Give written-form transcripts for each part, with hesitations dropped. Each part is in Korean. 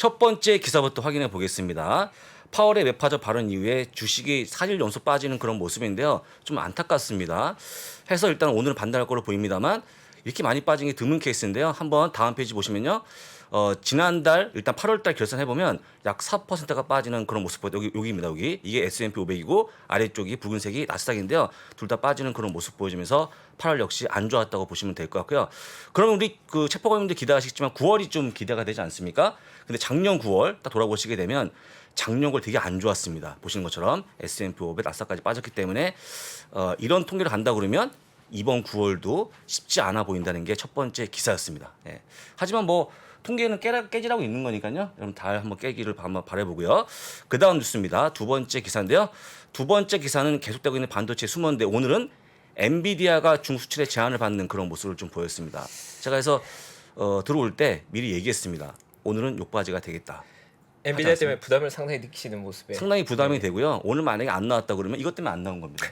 첫 번째 기사부터 확인해 보겠습니다. 파월의 매파저 발언 이후에 주식이 4일 연속 빠지는 그런 모습인데요. 좀 안타깝습니다. 해서 일단 오늘 반등할 걸로 보입니다만 이렇게 많이 빠진 게 드문 케이스인데요. 한번 다음 페이지 보시면요. 지난달 일단 8월달 결산해 보면 약 4%가 빠지는 그런 모습 보여. 여기입니다. 여기 이게 S&P 500이고 아래쪽이 붉은색이 나스닥인데요. 둘 다 빠지는 그런 모습 보여주면서 8월 역시 안 좋았다고 보시면 될 것 같고요. 그러면 우리 그 체포관님들 기대하시겠지만 9월이 좀 기대가 되지 않습니까? 근데 작년 9월 딱 돌아보시게 되면 작년 9월 되게 안 좋았습니다. 보시는 것처럼 S&P 500 나스닥까지 빠졌기 때문에 이런 통계를 간다 그러면 이번 9월도 쉽지 않아 보인다는 게 첫 번째 기사였습니다. 예. 하지만 뭐 통계는 깨지라고 있는 거니까요. 여러분 다 한번 깨기를 한번 바라보고요. 그 다음 뉴스입니다. 두 번째 기사인데요. 두 번째 기사는 계속되고 있는 반도체 수모인데 오늘은 엔비디아가 중국 수출에 제한을 받는 그런 모습을 좀 보였습니다. 제가 해서 들어올 때 미리 얘기했습니다. 오늘은 욕바지가 되겠다. 엔비디아 때문에 부담을 상당히 느끼시는 모습에 상당히 부담이 되고요. 오늘 만약에 안 나왔다 그러면 이것 때문에 안 나온 겁니다.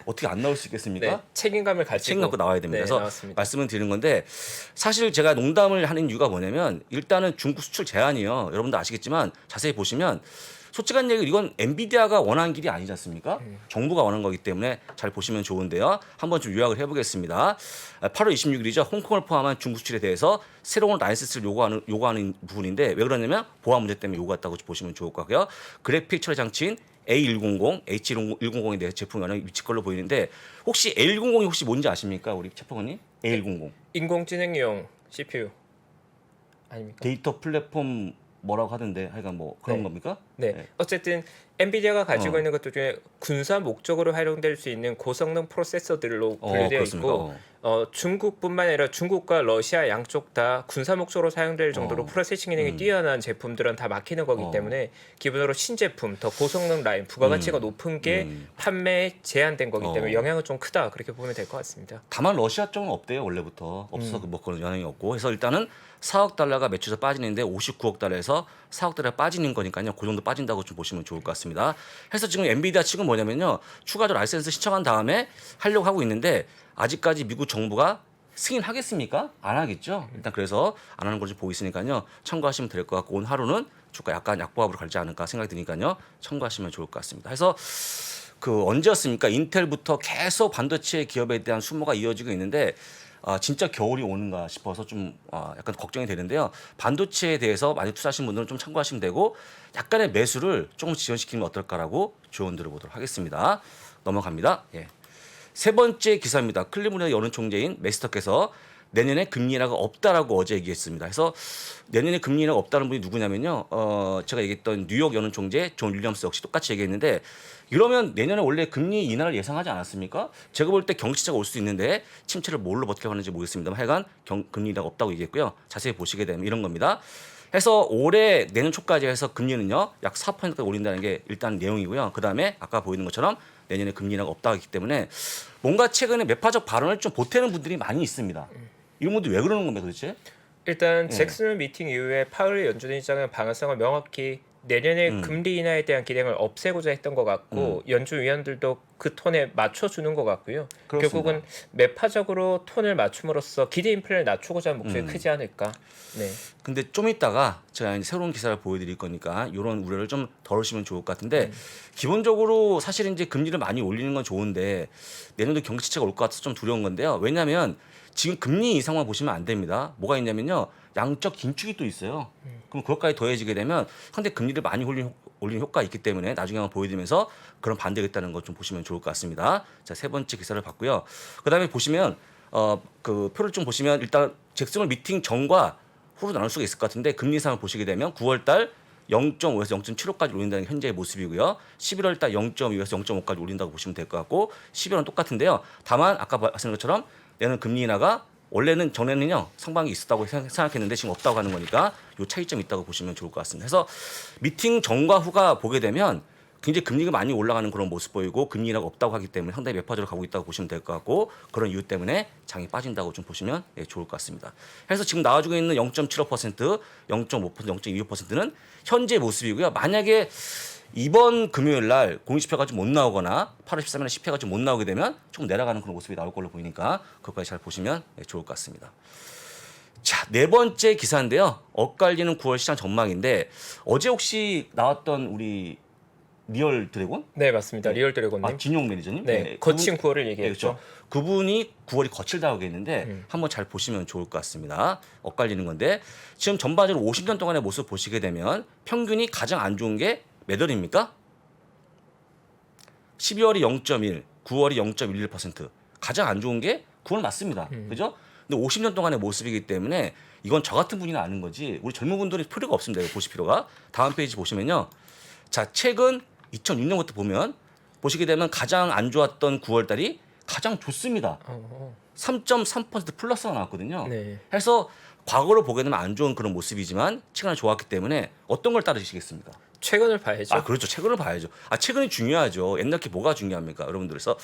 어떻게 안 나올 수 있겠습니까? 네, 책임감을 가지고 책임 갖고 나와야 됩니다. 그래서 나왔습니다. 말씀을 드리는 건데 사실 제가 농담을 하는 이유가 뭐냐면 일단은 중국 수출 제한이요. 여러분도 아시겠지만 자세히 보시면 솔직한 얘기 이건 엔비디아가 원하는 길이 아니지 않습니까? 정부가 원하는 거기 때문에 잘 보시면 좋은데요. 한번 좀 요약을 해보겠습니다. 8월 26일이죠. 홍콩을 포함한 중국 수출에 대해서 새로운 라이센스를 요구하는 부분인데 왜 그러냐면 보안 문제 때문에 요구했다고 보시면 좋을 것 같고요. 그래픽 처리 장치인 A100, H100에 대해 제품이 어느 위치 걸로 보이는데 혹시 A100이 혹시 뭔지 아십니까? 우리 체포관님? A100. 인공지능용 CPU 아닙니까? 데이터 플랫폼 뭐라고 하던데 하여간 뭐 그런 네. 겁니까? 네. 네. 어쨌든 엔비디아가 가지고 있는 것들 중에 군사 목적으로 활용될 수 있는 고성능 프로세서들로 분류되어 그렇습니까? 있고 중국뿐만 아니라 중국과 러시아 양쪽 다 군사 목적으로 사용될 정도로 프로세싱 기능이 뛰어난 제품들은 다 막히는 거기 때문에 기본적으로 신제품, 더 고성능 라인, 부가가치가 높은 게 판매에 제한된 거기 때문에 영향은 좀 크다 그렇게 보면 될 것 같습니다. 다만 러시아 쪽은 없대요. 원래부터 없어서 뭐 그런 영향이 없고 해서 일단은 4억 달러가 매출에서 빠지는데 59억 달러에서 4억 달러가 빠지는 거니까요. 그 정도 빠진다고 좀 보시면 좋을 것 같습니다. 해서 지금 엔비디아 측은 뭐냐면요. 추가적으로 라이센스 신청한 다음에 하려고 하고 있는데 아직까지 미국 정부가 승인하겠습니까? 안 하겠죠. 일단 그래서 안 하는 걸 좀 보고 있으니까요. 참고하시면 될 것 같고 오늘 하루는 주가 약간 약보합으로 갈지 않을까 생각이 드니까요. 참고하시면 좋을 것 같습니다. 해서 그 언제였습니까? 인텔부터 계속 반도체 기업에 대한 수모가 이어지고 있는데 진짜 겨울이 오는가 싶어서 좀 약간 걱정이 되는데요. 반도체에 대해서 많이 투자하신 분들은 좀 참고하시면 되고 약간의 매수를 조금 지연시키면 어떨까라고 조언 드려보도록 하겠습니다. 넘어갑니다. 예. 세 번째 기사입니다. 클리브랜드 여론 총재인 메스터께서 내년에 금리 인하가 없다라고 어제 얘기했습니다. 그래서 내년에 금리 인하가 없다는 분이 누구냐면요. 제가 얘기했던 뉴욕 여론 총재 존 윌리엄스 역시 똑같이 얘기했는데 이러면 내년에 원래 금리 인하를 예상하지 않았습니까? 제가 볼 때 경기차가 올 수도 있는데 침체를 뭘로 버텨가는지 모르겠습니다만 하여간 금리 인하가 없다고 얘기했고요. 자세히 보시게 되면 이런 겁니다. 해서 올해 내년 초까지 해서 금리는요 약 4%까지 올린다는 게 일단 내용이고요. 그 다음에 아까 보이는 것처럼 내년에 금리 인하가 없다고 했기 때문에 뭔가 최근에 매파적 발언을 좀 보태는 분들이 많이 있습니다. 이런 분들 왜 그러는 겁니까 도대체? 일단 잭슨 미팅 이후에 파월 연준의 입장은 방향성을 명확히 내년에 금리 인하에 대한 기대를 없애고자 했던 것 같고 연준 위원들도 그 톤에 맞춰주는 것 같고요. 그렇습니다. 결국은 매파적으로 톤을 맞춤으로써 기대 인플레를 낮추고자 하는 목적이 크지 않을까. 네. 근데 좀 이따가 제가 이제 새로운 기사를 보여드릴 거니까 이런 우려를 좀 덜으시면 좋을 것 같은데 기본적으로 사실 이제 금리를 많이 올리는 건 좋은데 내년도 경기 침체가 올 것 같아서 좀 두려운 건데요. 왜냐하면 지금 금리 인상만 보시면 안 됩니다. 뭐가 있냐면요. 양적 긴축이 또 있어요. 그럼 그것까지 더해지게 되면 상대 금리를 많이 올리는 효과가 있기 때문에 나중에 한번 보여드리면서 그런 반대가 있다는 것 좀 보시면 좋을 것 같습니다. 자, 세 번째 기사를 봤고요. 그다음에 보시면 그 표를 좀 보시면 일단 잭슨 미팅 전과 후로 나눌 수가 있을 것 같은데 금리 인상을 보시게 되면 9월 달 0.5에서 0.75까지 올린다는 게 현재의 모습이고요. 11월 달 0.2에서 0.5까지 올린다고 보시면 될 것 같고 11월은 똑같은데요. 다만 아까 말씀드린 것처럼 내년 금리 인하가 원래는 전에는요 상반기 있었다고 생각했는데 지금 없다고 하는 거니까 요 차이점이 있다고 보시면 좋을 것 같습니다. 그래서 미팅 전과 후가 보게 되면 굉장히 금리가 많이 올라가는 그런 모습 보이고 금리 인하가 없다고 하기 때문에 상당히 매파적으로 가고 있다고 보시면 될 것 같고 그런 이유 때문에 장이 빠진다고 좀 보시면 좋을 것 같습니다. 그래서 지금 나와주고 있는 0.75%, 0.5%, 0.25%는 현재 모습이고요. 만약에 이번 금요일 날 공시지표가 좀 못 나오거나 8월 13일에 CPI가 좀 못 나오게 되면 조금 내려가는 그런 모습이 나올 걸로 보이니까 그것까지 잘 보시면 좋을 것 같습니다. 자, 네 번째 기사인데요. 엇갈리는 9월 시장 전망인데 어제 혹시 나왔던 우리 리얼 드래곤? 네, 맞습니다. 네. 리얼 드래곤님. 진용 매니저님? 네, 거친 9월을 네, 얘기했죠. 그렇죠. 그분이 9월이 거칠다고 했는데 한번 잘 보시면 좋을 것 같습니다. 엇갈리는 건데 지금 전반적으로 50년 동안의 모습 보시게 되면 평균이 가장 안 좋은 게 몇 월입니까? 12월이 0.1, 9월이 0.11%. 가장 안 좋은 게 9월 맞습니다. 그죠? 근데 50년 동안의 모습이기 때문에 이건 저 같은 분이나 아는 거지 우리 젊은 분들이 필요가 없습니다. 이거 보실 필요가. 다음 페이지 보시면요. 자, 최근 2006년부터 보면 보시게 되면 가장 안 좋았던 9월 달이 가장 좋습니다. 3.3% 플러스가 나왔거든요. 네. 해서 과거로 보게 되면 안 좋은 그런 모습이지만 최근에 좋았기 때문에 어떤 걸 따르시겠습니까? 최근을 봐야죠. 그렇죠. 최근을 봐야죠. 최근이 중요하죠. 옛날 게 뭐가 중요합니까, 여러분들? 그래서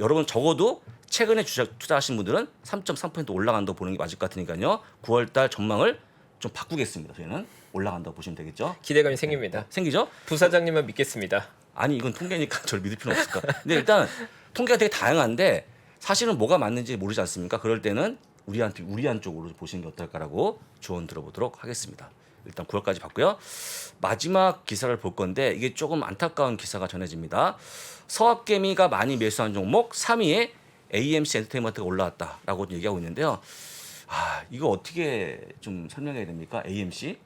여러분 적어도 최근에 투자하신 분들은 3.3% 올라간다고 보는 게 맞을 것 같으니까요. 9월달 전망을 좀 바꾸겠습니다. 저희는 올라간다고 보시면 되겠죠. 기대감이 생깁니다. 생기죠? 부사장님은 믿겠습니다. 아니 이건 통계니까 저를 믿을 필요는 없을까. 근데 일단 통계가 되게 다양한데 사실은 뭐가 맞는지 모르지 않습니까? 그럴 때는 우리한 쪽으로 보시는 게 어떨까라고 조언 들어보도록 하겠습니다. 일단 9월까지 봤고요. 마지막 기사를 볼 건데 이게 조금 안타까운 기사가 전해집니다. 서학개미가 많이 매수한 종목 3위에 AMC 엔터테인먼트가 올라왔다라고 얘기하고 있는데요. 이거 어떻게 좀 설명해야 됩니까? AMC?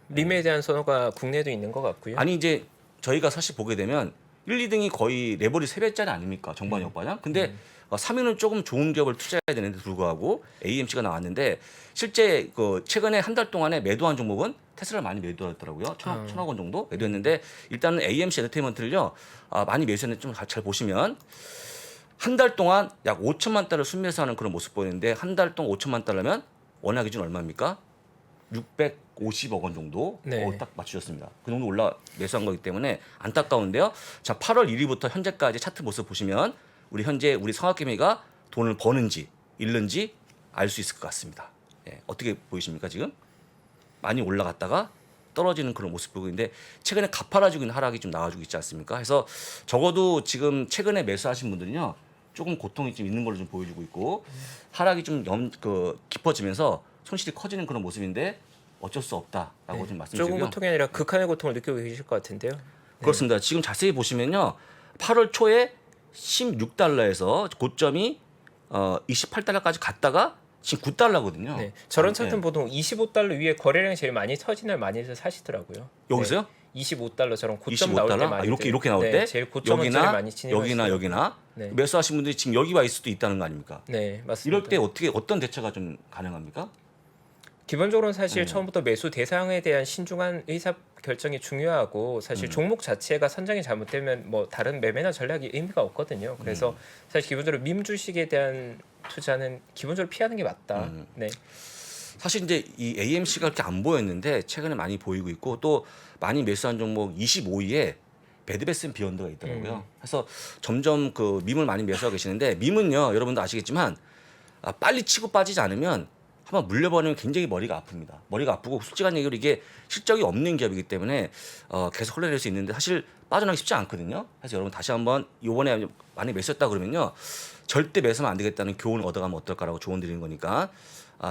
림에 대한 선호가 국내에도 있는 것 같고요. 아니 이제 저희가 사실 보게 되면 1, 2등이 거의 레버리 3배짜리 아닙니까? 정반 역반장. 근데 3위는 조금 좋은 기업을 투자해야 되는데 불구하고 AMC가 나왔는데 실제 그 최근에 한 달 동안에 매도한 종목은 테슬라를 많이 매도했더라고요. 천억 원 정도 매도했는데 일단은 AMC 엔터테인먼트를요 많이 매수했는데 좀 잘 보시면 한 달 동안 약 5천만 달러 순매수하는 그런 모습 보이는데 한 달 동안 5천만 달러면 원화 기준 얼마입니까? 650억 원 정도 네. 딱 맞추셨습니다. 그 정도 올라 매수한 거기 때문에 안타까운데요. 자, 8월 1일부터 현재까지 차트 모습 보시면 우리 성학개미가 돈을 버는지 잃는지 알 수 있을 것 같습니다. 예, 어떻게 보이십니까 지금? 많이 올라갔다가 떨어지는 그런 모습 보고 있는데 최근에 가파라지고 있는 하락이 좀 나와주고 있지 않습니까? 해서 적어도 지금 최근에 매수하신 분들은요 조금 고통이 좀 있는 걸로 좀 보여주고 있고 하락이 좀 깊어지면서 손실이 커지는 그런 모습인데 어쩔 수 없다라고 좀 조금 말씀드리고요. 고통이 아니라 극한의 고통을 느끼고 계실 것 같은데요. 그렇습니다. 지금 자세히 보시면요 8월 초에 16달러에서 고점이 28달러까지 갔다가 지금 9달러거든요. 네. 저런 차트는 보통 25달러 위에 거래량이 제일 많이 터진 날 많이들 사시더라고요. 여기서요? 네. 25달러 저런 고점 나올 때 25달러? 많이 이렇게 나올 때 제일 고점은 제일 많이 진입하시더라고요. 여기나 네. 매수하신 분들이 지금 여기 와 있을 수도 있다는 거 아닙니까? 네, 맞습니다. 이럴 때 어떤 대처가 좀 가능합니까? 기본적으로는 사실 처음부터 매수 대상에 대한 신중한 의사 결정이 중요하고 사실 종목 자체가 선정이 잘못되면 뭐 다른 매매나 전략이 의미가 없거든요. 그래서 사실 기본적으로 밈 주식에 대한 투자는 기본적으로 피하는 게 맞다. 네. 사실 이제 이 AMC가 그렇게 안 보였는데 최근에 많이 보이고 있고 또 많이 매수한 종목 25위에 배드베스 비욘드가 있더라고요. 그래서 점점 그 밈을 많이 매수하고 계시는데 밈은요 여러분도 아시겠지만 빨리 치고 빠지지 않으면 한번 물려버리면 굉장히 머리가 아픕니다. 머리가 아프고 솔직한 얘기로 이게 실적이 없는 기업이기 때문에 계속 흘러낼 수 있는데 사실 빠져나가기 쉽지 않거든요. 그래서 여러분 다시 한번 이번에 많이 매수했다 그러면요 절대 매수하면 안 되겠다는 교훈을 얻어가면 어떨까라고 조언 드리는 거니까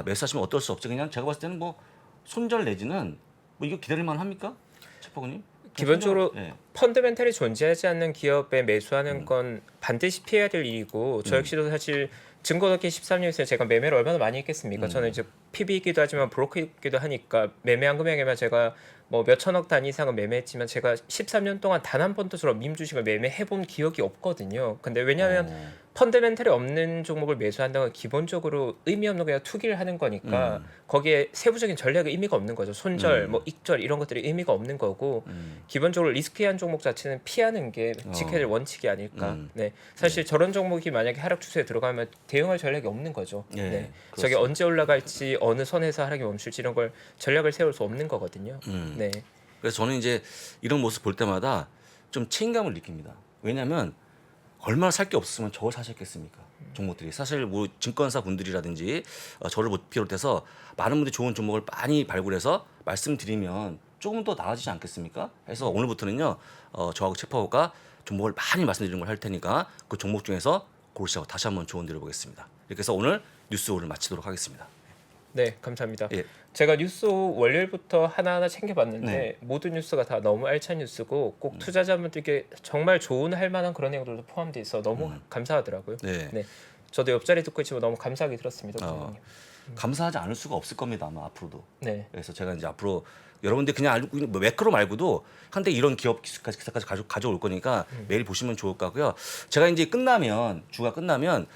매수하시면 어떨 수 없죠. 그냥 제가 봤을 때는 뭐 손절 내지는 뭐 이거 기다릴만 합니까, 최포근님? 기본적으로 네. 펀더멘탈이 존재하지 않는 기업에 매수하는 건 반드시 피해야 될 일이고 저 역시도 사실 증거 넣기 13년에서 제가 매매를 얼마나 많이 했겠습니까? 저는 이제 PB이기도 하지만 브로커이기도 하니까 매매한 금액에만 제가 뭐 몇천억 단위 이상은 매매했지만 제가 13년 동안 단 한 번도 저런 밈 주식을 매매해 본 기억이 없거든요. 근데 왜냐하면 펀더멘탈이 없는 종목을 매수한다는 건 기본적으로 의미 없는 그냥 투기를 하는 거니까 거기에 세부적인 전략의 의미가 없는 거죠. 손절, 뭐 익절 이런 것들이 의미가 없는 거고 기본적으로 리스키한 종목 자체는 피하는 게 지켜야 될 원칙이 아닐까. 네, 사실 저런 종목이 만약에 하락 추세에 들어가면 대응할 전략이 없는 거죠. 네, 네, 그렇습니다. 저게 언제 올라갈지 어느 선에서 하락이 멈출지 이런 걸 전략을 세울 수 없는 거거든요. 네. 그래서 저는 이제 이런 모습 볼 때마다 좀 책임감을 느낍니다. 왜냐하면 얼마나 살 게 없으면 저걸 사셨겠습니까? 종목들이 사실 뭐 증권사 분들이라든지 저를 비롯해서 많은 분들이 좋은 종목을 많이 발굴해서 말씀드리면 조금 더 나아지지 않겠습니까? 그래서 오늘부터는요 저하고 최파호가 종목을 많이 말씀드리는 걸 할 테니까 그 종목 중에서 고르시라고 다시 한번 조언 드려보겠습니다. 이렇게 해서 오늘 뉴스 오늘 마치도록 하겠습니다. 네, 감사합니다. 예. 제가 뉴스 월요일부터 하나하나 챙겨봤는데 네. 모든 뉴스가 다 너무 알찬 뉴스고 꼭 투자자분들께 정말 좋은 할 만한 그런 내용들도 포함돼 있어 너무 감사하더라고요. 네. 네, 저도 옆자리 듣고 있지만 너무 감사하게 들었습니다. 어. 부장님. 감사하지 않을 수가 없을 겁니다 아마 앞으로도. 네, 그래서 제가 이제 앞으로 여러분들 그냥 알고 있는 뭐 매크로 말고도 한데 이런 기업 기사까지 가져올 거니까 매일 보시면 좋을 것 같고요. 제가 이제 끝나면 주가 끝나면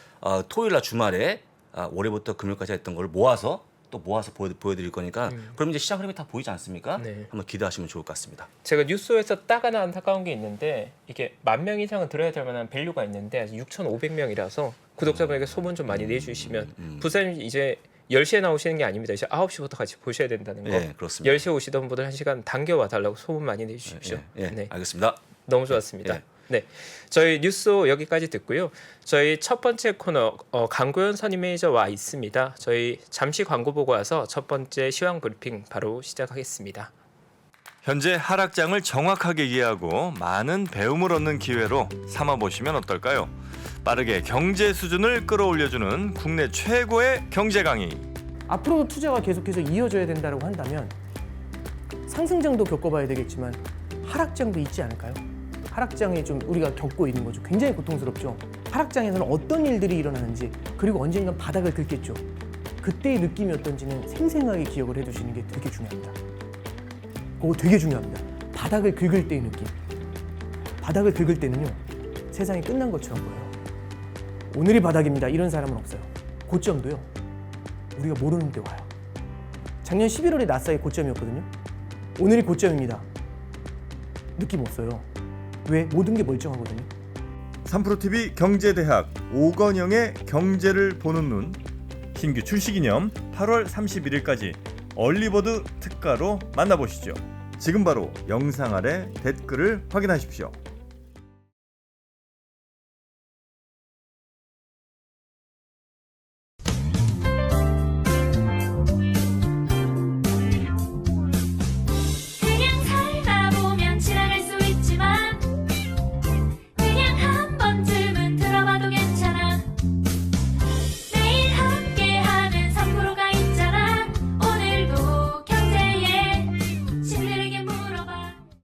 토요일 날 주말에 월요일부터 금요일까지 했던 걸 모아서 보여드릴 거니까 그럼 이제 시장 흐름이 다 보이지 않습니까? 네. 한번 기대하시면 좋을 것 같습니다. 제가 뉴스에서 딱 하나 안타까운 게 있는데 이게 10,000명 이상은 들어야 될 만한 밸류가 있는데 아직 6,500명이라서 구독자분에게 소문 좀 많이 내주시면 부사님 이제 10시에 나오시는 게 아닙니다. 이제 9시부터 같이 보셔야 된다는 거. 네, 그렇습니다. 10시에 오시던 분들 1시간 당겨와 달라고 소문 많이 내주십시오. 예, 네. 알겠습니다. 너무 좋았습니다. 예. 네, 저희 뉴스 여기까지 듣고요. 저희 첫 번째 코너 강고현 선임 매니저 와 있습니다. 저희 잠시 광고 보고 와서 첫 번째 시황 브리핑 바로 시작하겠습니다. 현재 하락장을 정확하게 이해하고 많은 배움을 얻는 기회로 삼아보시면 어떨까요? 빠르게 경제 수준을 끌어올려주는 국내 최고의 경제 강의. 앞으로도 투자가 계속해서 이어져야 된다고 한다면 상승장도 겪어봐야 되겠지만 하락장도 있지 않을까요? 하락장에 좀 우리가 겪고 있는 거죠. 굉장히 고통스럽죠. 하락장에서는 어떤 일들이 일어나는지 그리고 언젠간 바닥을 긁겠죠. 그때의 느낌이 어떤지는 생생하게 기억을 해두시는 게 되게 중요합니다. 그거 되게 중요합니다. 바닥을 긁을 때의 느낌. 바닥을 긁을 때는요. 세상이 끝난 것처럼 보여요. 오늘이 바닥입니다. 이런 사람은 없어요. 고점도요. 우리가 모르는 데 와요. 작년 11월에 나스닥이 고점이었거든요. 오늘이 고점입니다. 느낌 없어요. 왜? 모든 게 멀쩡하거든요. 3프로TV 경제대학 오건영의 경제를 보는 눈 신규 출시 기념 8월 31일까지 얼리버드 특가로 만나보시죠. 지금 바로 영상 아래 댓글을 확인하십시오.